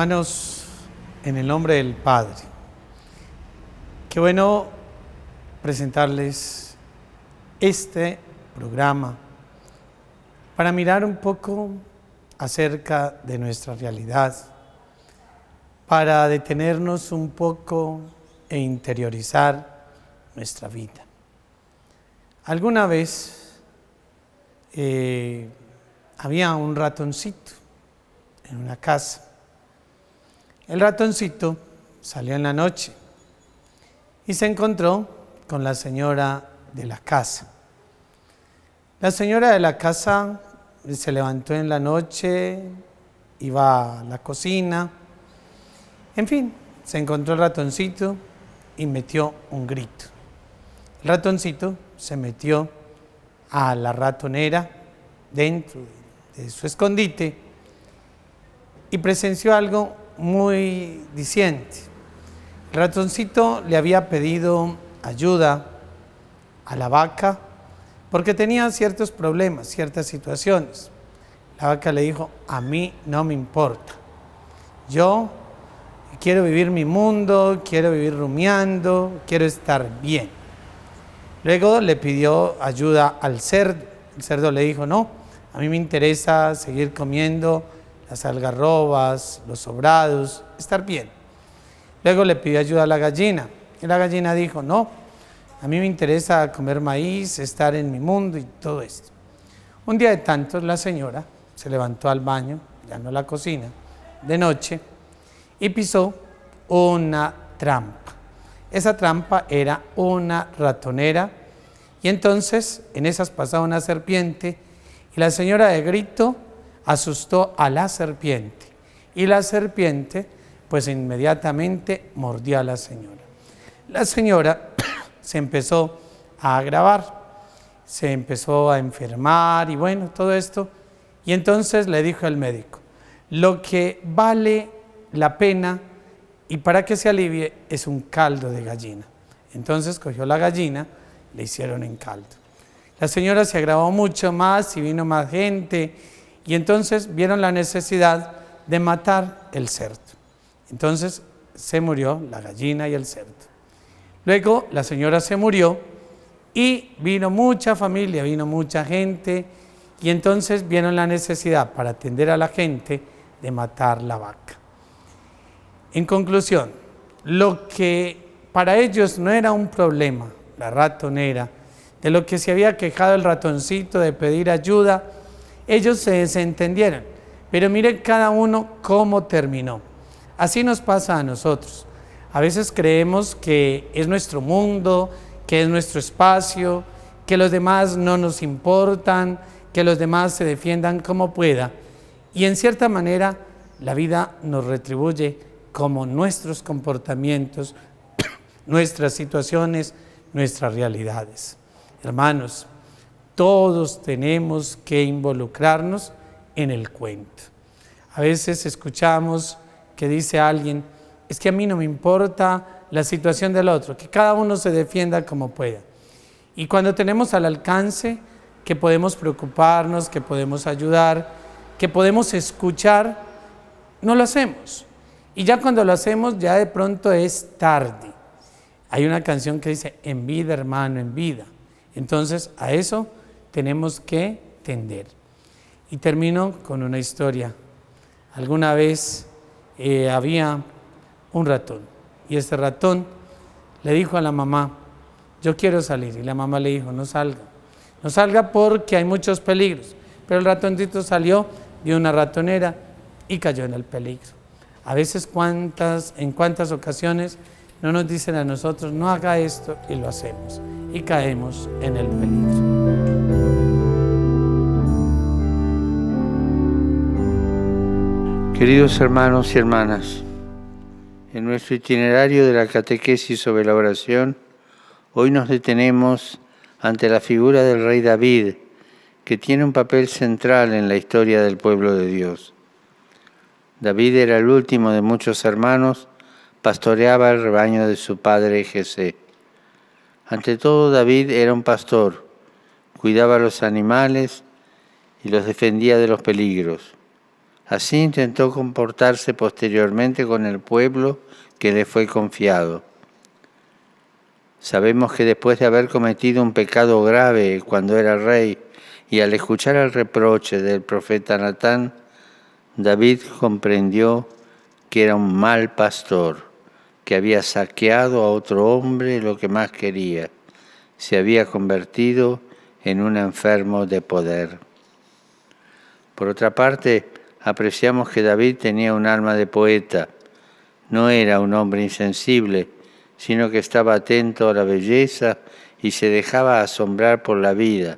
Hermanos, en el nombre del Padre, qué bueno presentarles este programa para mirar un poco acerca de nuestra realidad, para detenernos un poco e interiorizar nuestra vida. Alguna vez había un ratoncito en una casa. El ratoncito salió en la noche y se encontró con la señora de la casa. La señora de la casa se levantó en la noche, iba a la cocina, en fin, se encontró el ratoncito y metió un grito. El ratoncito se metió a la ratonera dentro de su escondite y presenció algo muy diciente. El ratoncito le había pedido ayuda a la vaca porque tenía ciertos problemas, ciertas situaciones. La vaca le dijo: a mí no me importa, yo quiero vivir mi mundo, quiero vivir rumiando, quiero estar bien. Luego le pidió ayuda al cerdo. El cerdo le dijo: no, a mí me interesa seguir comiendo las algarrobas, los sobrados, estar bien. Luego le pidió ayuda a la gallina y la gallina dijo: no, a mí me interesa comer maíz, estar en mi mundo y todo esto. Un día de tantos la señora se levantó al baño, ya no a la cocina, de noche, y pisó una trampa. Esa trampa era una ratonera y entonces en esas pasaba una serpiente y la señora de grito asustó a la serpiente y la serpiente pues inmediatamente mordió a la señora. La señora se empezó a agravar, se empezó a enfermar y bueno, todo esto, y entonces le dijo al médico: lo que vale la pena y para que se alivie es un caldo de gallina. Entonces cogió la gallina, le hicieron en caldo. La señora se agravó mucho más y vino más gente y entonces vieron la necesidad de matar el cerdo. Entonces se murió la gallina y el cerdo. Luego la señora se murió y vino mucha familia, vino mucha gente y entonces vieron la necesidad para atender a la gente de matar la vaca. En conclusión, lo que para ellos no era un problema, la ratonera, de lo que se había quejado el ratoncito de pedir ayuda, ellos se desentendieron. Pero miren cada uno cómo terminó. Así nos pasa a nosotros. A veces creemos que es nuestro mundo, que es nuestro espacio, que los demás no nos importan, que los demás se defiendan como pueda. Y en cierta manera la vida nos retribuye como nuestros comportamientos, nuestras situaciones, nuestras realidades. Hermanos, todos tenemos que involucrarnos en el cuento. A veces escuchamos que dice alguien: es que a mí no me importa la situación del otro, que cada uno se defienda como pueda. Y cuando tenemos al alcance que podemos preocuparnos, que podemos ayudar, que podemos escuchar, no lo hacemos. Y ya cuando lo hacemos, ya de pronto es tarde. Hay una canción que dice: en vida, hermano, en vida. Entonces a eso tenemos que tender. Y termino con una historia. Alguna vez había un ratón y este ratón le dijo a la mamá: yo quiero salir. Y la mamá le dijo: no salga porque hay muchos peligros. Pero el ratoncito salió, vio una ratonera y cayó en el peligro. A veces en cuántas ocasiones no nos dicen a nosotros: no haga esto, y lo hacemos y caemos en el peligro. Queridos hermanos y hermanas, en nuestro itinerario de la catequesis sobre la oración, hoy nos detenemos ante la figura del rey David, que tiene un papel central en la historia del pueblo de Dios. David era el último de muchos hermanos, pastoreaba el rebaño de su padre Jesé. Ante todo, David era un pastor, cuidaba a los animales y los defendía de los peligros. Así intentó comportarse posteriormente con el pueblo que le fue confiado. Sabemos que después de haber cometido un pecado grave cuando era rey y al escuchar el reproche del profeta Natán, David comprendió que era un mal pastor, que había saqueado a otro hombre lo que más quería. Se había convertido en un enfermo de poder. Por otra parte, apreciamos que David tenía un alma de poeta. No era un hombre insensible, sino que estaba atento a la belleza y se dejaba asombrar por la vida,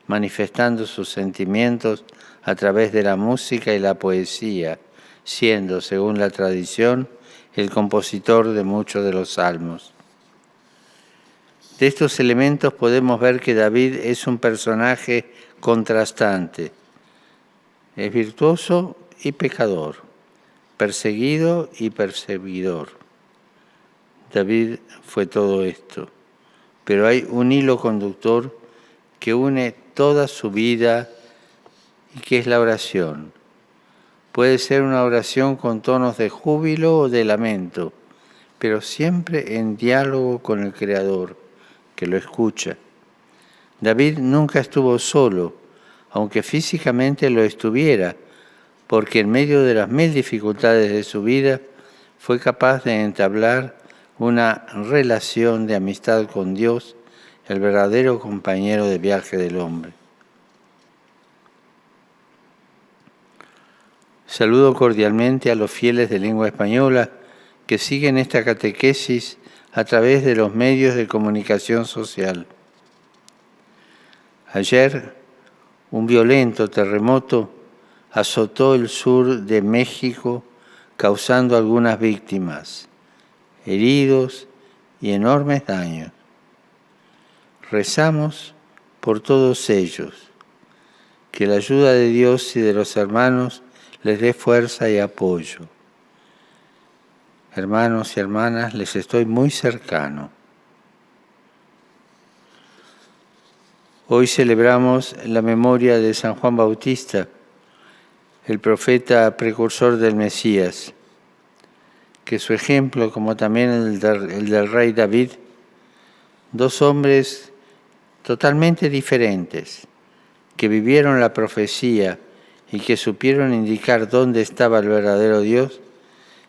manifestando sus sentimientos a través de la música y la poesía, siendo, según la tradición, el compositor de muchos de los salmos. De estos elementos podemos ver que David es un personaje contrastante. Es virtuoso y pecador, perseguido y perseguidor. David fue todo esto, pero hay un hilo conductor que une toda su vida y que es la oración. Puede ser una oración con tonos de júbilo o de lamento, pero siempre en diálogo con el Creador, que lo escucha. David nunca estuvo solo, aunque físicamente lo estuviera, porque en medio de las 1000 dificultades de su vida fue capaz de entablar una relación de amistad con Dios, el verdadero compañero de viaje del hombre. Saludo cordialmente a los fieles de lengua española que siguen esta catequesis a través de los medios de comunicación social. Ayer, un violento terremoto azotó el sur de México, causando algunas víctimas, heridos y enormes daños. Rezamos por todos ellos, que la ayuda de Dios y de los hermanos les dé fuerza y apoyo. Hermanos y hermanas, les estoy muy cercano. Hoy celebramos la memoria de San Juan Bautista, el profeta precursor del Mesías, que su ejemplo, como también el del rey David, dos hombres totalmente diferentes, que vivieron la profecía y que supieron indicar dónde estaba el verdadero Dios,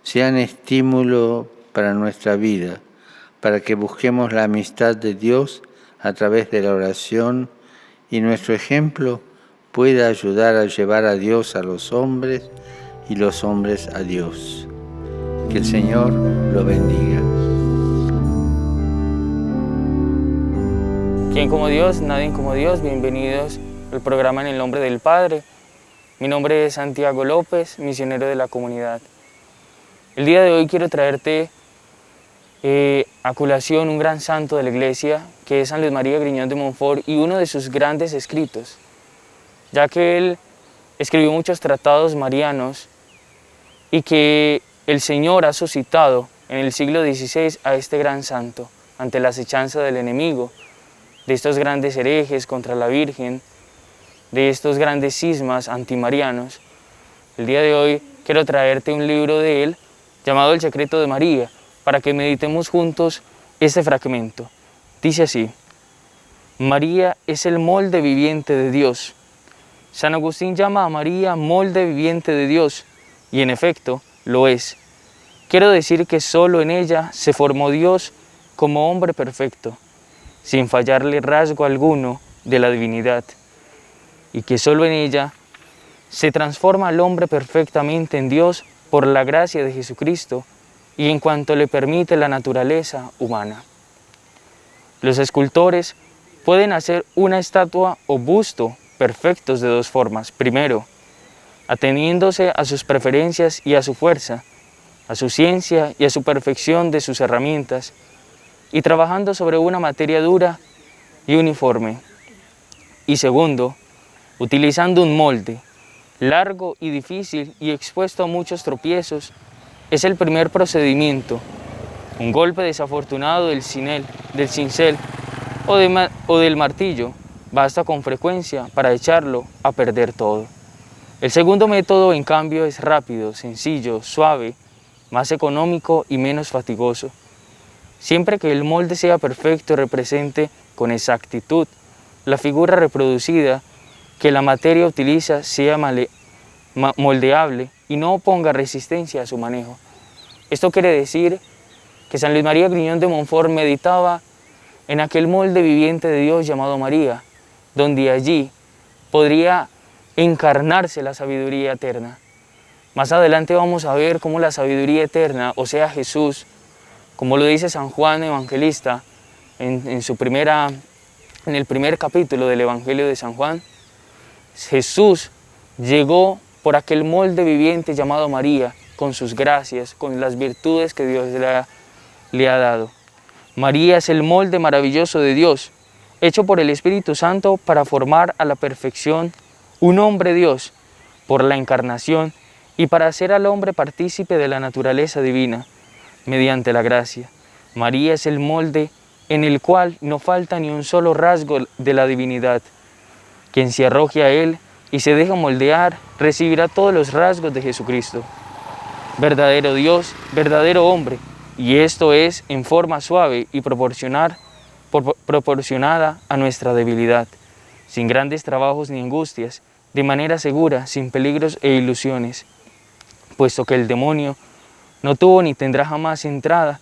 sean estímulo para nuestra vida, para que busquemos la amistad de Dios a través de la oración y nuestro ejemplo pueda ayudar a llevar a Dios a los hombres y los hombres a Dios. Que el Señor lo bendiga. ¿Quién como Dios? Nadie como Dios. Bienvenidos al programa En el Nombre del Padre. Mi nombre es Santiago López, misionero de la comunidad. El día de hoy quiero traerte a colación un gran santo de la Iglesia, que es San Luis María Griñón de Montfort, y uno de sus grandes escritos, ya que él escribió muchos tratados marianos y que el Señor ha suscitado en el siglo XVI a este gran santo ante la acechanza del enemigo, de estos grandes herejes contra la Virgen, de estos grandes cismas antimarianos. El día de hoy quiero traerte un libro de él llamado El Secreto de María, para que meditemos juntos este fragmento. Dice así: María es el molde viviente de Dios. San Agustín llama a María molde viviente de Dios, y en efecto lo es. Quiero decir que solo en ella se formó Dios como hombre perfecto, sin fallarle rasgo alguno de la divinidad, y que solo en ella se transforma al hombre perfectamente en Dios por la gracia de Jesucristo y en cuanto le permite la naturaleza humana. Los escultores pueden hacer una estatua o busto perfectos de dos formas. Primero, ateniéndose a sus preferencias y a su fuerza, a su ciencia y a su perfección de sus herramientas, y trabajando sobre una materia dura y uniforme. Y segundo, utilizando un molde, largo y difícil y expuesto a muchos tropiezos. Es el primer procedimiento. Un golpe desafortunado del cincel o del martillo basta con frecuencia para echarlo a perder todo. El segundo método, en cambio, es rápido, sencillo, suave, más económico y menos fatigoso. Siempre que el molde sea perfecto y represente con exactitud la figura reproducida, que la materia utiliza sea moldeable y no oponga resistencia a su manejo. Esto quiere decir que San Luis María Griñón de Montfort meditaba en aquel molde viviente de Dios llamado María, donde allí podría encarnarse la sabiduría eterna. Más adelante vamos a ver cómo la sabiduría eterna, o sea Jesús, como lo dice San Juan Evangelista en el primer capítulo del Evangelio de San Juan, Jesús llegó por aquel molde viviente llamado María, con sus gracias, con las virtudes que Dios le ha dado. María es el molde maravilloso de Dios, hecho por el Espíritu Santo para formar a la perfección un hombre Dios por la encarnación y para hacer al hombre partícipe de la naturaleza divina mediante la gracia. María es el molde en el cual no falta ni un solo rasgo de la divinidad. Quien se arroje a él y se deja moldear recibirá todos los rasgos de Jesucristo. Verdadero Dios, verdadero hombre, y esto es en forma suave y proporcionada a nuestra debilidad, sin grandes trabajos ni angustias, de manera segura, sin peligros e ilusiones, puesto que el demonio no tuvo ni tendrá jamás entrada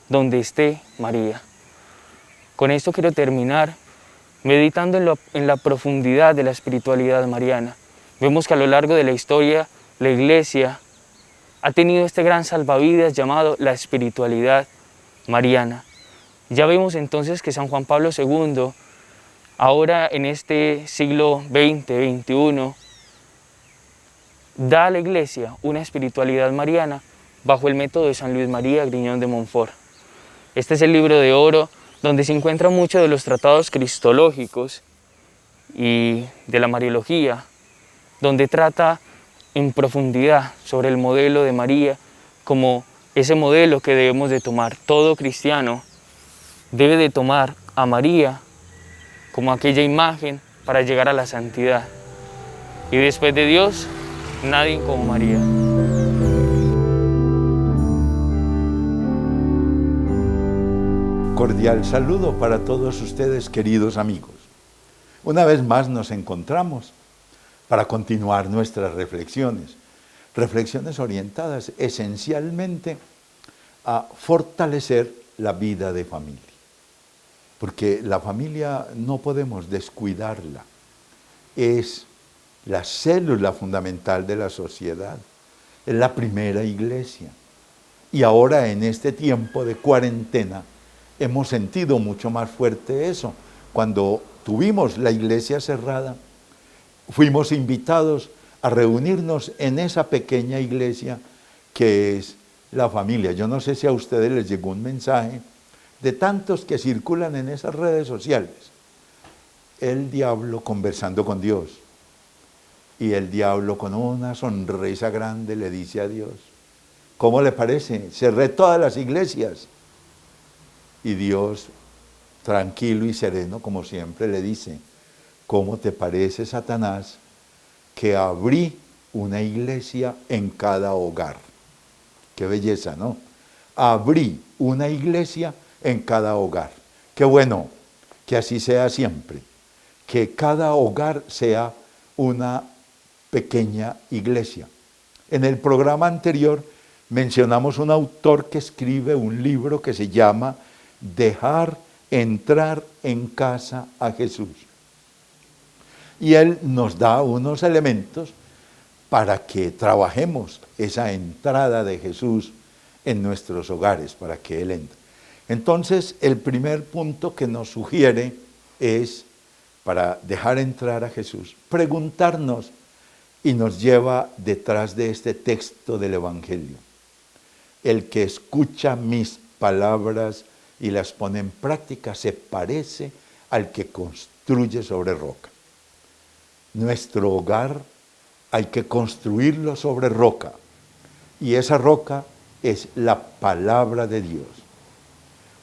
donde esté María. Con esto quiero terminar meditando en la profundidad de la espiritualidad mariana. Vemos que a lo largo de la historia la Iglesia ha tenido este gran salvavidas llamado la espiritualidad mariana. Ya vemos entonces que San Juan Pablo II, ahora en este siglo XX, XXI, da a la Iglesia una espiritualidad mariana bajo el método de San Luis María Griñón de Montfort. Este es el libro de oro donde se encuentran muchos de los tratados cristológicos y de la Mariología, donde trata en profundidad sobre el modelo de María como ese modelo que debemos de tomar. Todo cristiano debe de tomar a María como aquella imagen para llegar a la santidad. Y después de Dios, nadie como María. Cordial saludo para todos ustedes, queridos amigos. Una vez más nos encontramos para continuar nuestras reflexiones orientadas esencialmente a fortalecer la vida de familia. Porque la familia no podemos descuidarla, es la célula fundamental de la sociedad, es la primera iglesia. Y ahora en este tiempo de cuarentena hemos sentido mucho más fuerte eso. Cuando tuvimos la iglesia cerrada, fuimos invitados a reunirnos en esa pequeña iglesia que es la familia. Yo no sé si a ustedes les llegó un mensaje de tantos que circulan en esas redes sociales. El diablo conversando con Dios. Y el diablo con una sonrisa grande le dice a Dios: ¿cómo le parece? Cerré todas las iglesias. Y Dios, tranquilo y sereno, como siempre, le dice: ¿cómo te parece, Satanás, que abrí una iglesia en cada hogar? Qué belleza, ¿no? Abrí una iglesia en cada hogar. Qué bueno que así sea siempre, que cada hogar sea una pequeña iglesia. En el programa anterior mencionamos un autor que escribe un libro que se llama Dejar entrar en casa a Jesús. Y él nos da unos elementos para que trabajemos esa entrada de Jesús en nuestros hogares, para que Él entre. Entonces, el primer punto que nos sugiere es, para dejar entrar a Jesús, preguntarnos, y nos lleva detrás de este texto del Evangelio: el que escucha mis palabras y las pone en práctica se parece al que construye sobre roca. Nuestro hogar hay que construirlo sobre roca, y esa roca es la palabra de Dios,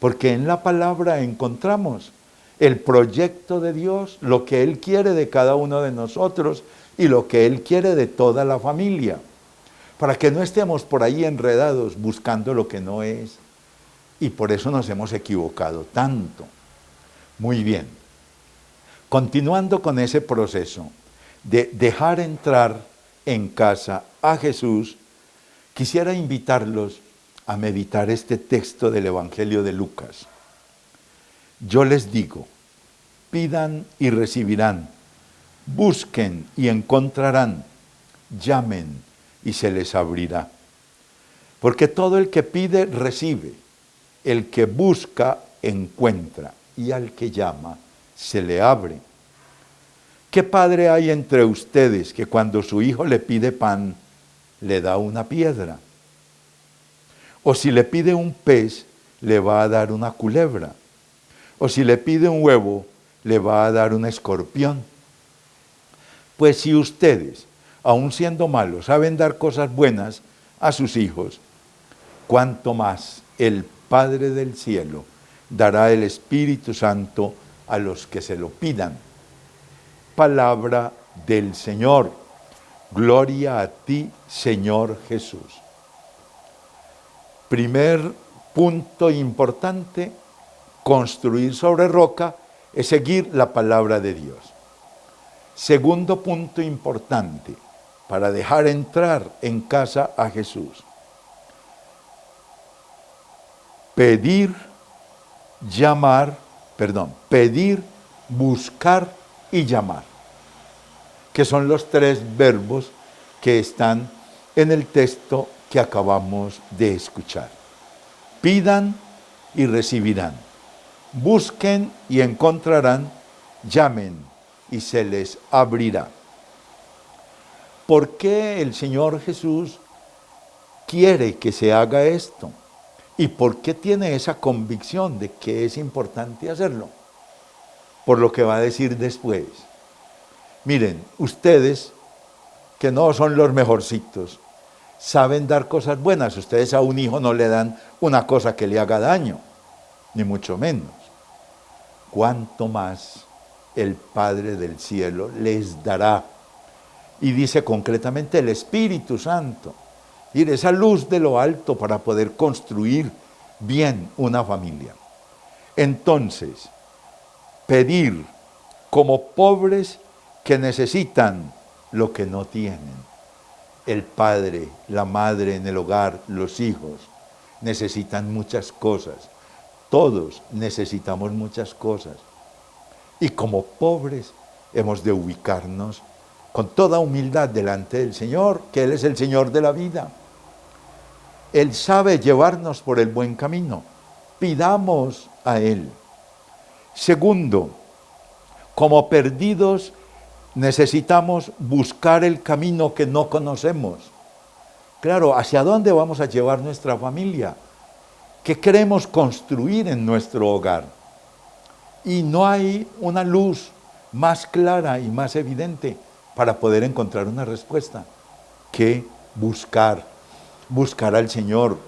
porque en la palabra encontramos el proyecto de Dios, lo que Él quiere de cada uno de nosotros y lo que Él quiere de toda la familia, para que no estemos por ahí enredados buscando lo que no es. Y por eso nos hemos equivocado tanto. Muy bien. Continuando con ese proceso de dejar entrar en casa a Jesús, quisiera invitarlos a meditar este texto del Evangelio de Lucas. Yo les digo, pidan y recibirán, busquen y encontrarán, llamen y se les abrirá. Porque todo el que pide, recibe, el que busca, encuentra, y al que llama, se le abre. ¿Qué padre hay entre ustedes que cuando su hijo le pide pan, le da una piedra? O si le pide un pez, le va a dar una culebra. O si le pide un huevo, le va a dar un escorpión. Pues si ustedes, aun siendo malos, saben dar cosas buenas a sus hijos, cuánto más el Padre del cielo dará el Espíritu Santo a los que se lo pidan. Palabra del Señor. Gloria a ti, Señor Jesús. Primer punto importante, construir sobre roca, es seguir la palabra de Dios. Segundo punto importante, para dejar entrar en casa a Jesús. Pedir, buscar y llamar, que son los tres verbos que están en el texto que acabamos de escuchar. Pidan y recibirán, busquen y encontrarán, llamen y se les abrirá. ¿Por qué el Señor Jesús quiere que se haga esto? ¿Y por qué tiene esa convicción de que es importante hacerlo? Por lo que va a decir después. Miren, ustedes, que no son los mejorcitos, saben dar cosas buenas. Ustedes a un hijo no le dan una cosa que le haga daño, ni mucho menos. Cuánto más el Padre del cielo les dará. Y dice concretamente el Espíritu Santo. Ir esa luz de lo alto para poder construir bien una familia. Entonces, pedir como pobres que necesitan lo que no tienen. El padre, la madre en el hogar, los hijos, necesitan muchas cosas. Todos necesitamos muchas cosas. Y como pobres hemos de ubicarnos con toda humildad delante del Señor, que Él es el Señor de la vida. Él sabe llevarnos por el buen camino. Pidamos a Él. Segundo, como perdidos necesitamos buscar el camino que no conocemos. Claro, ¿hacia dónde vamos a llevar nuestra familia? ¿Qué queremos construir en nuestro hogar? Y no hay una luz más clara y más evidente para poder encontrar una respuesta que buscar al Señor,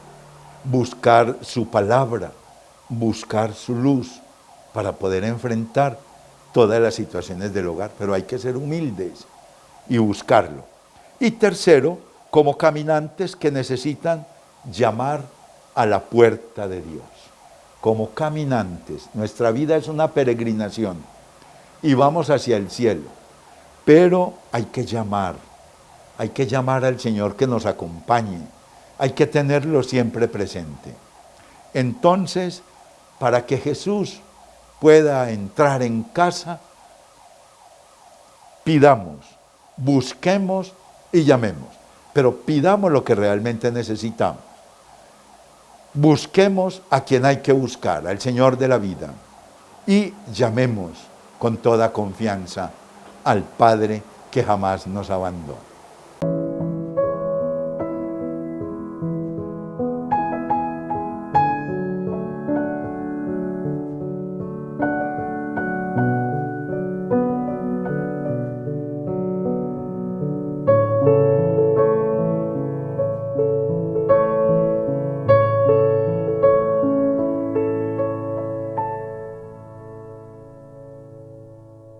buscar su palabra, buscar su luz para poder enfrentar todas las situaciones del hogar. Pero hay que ser humildes y buscarlo. Y tercero, como caminantes que necesitan llamar a la puerta de Dios. Como caminantes, nuestra vida es una peregrinación y vamos hacia el cielo. Pero hay que llamar al Señor que nos acompañe. Hay que tenerlo siempre presente. Entonces, para que Jesús pueda entrar en casa, pidamos, busquemos y llamemos. Pero pidamos lo que realmente necesitamos. Busquemos a quien hay que buscar, al Señor de la vida. Y llamemos con toda confianza al Padre que jamás nos abandona.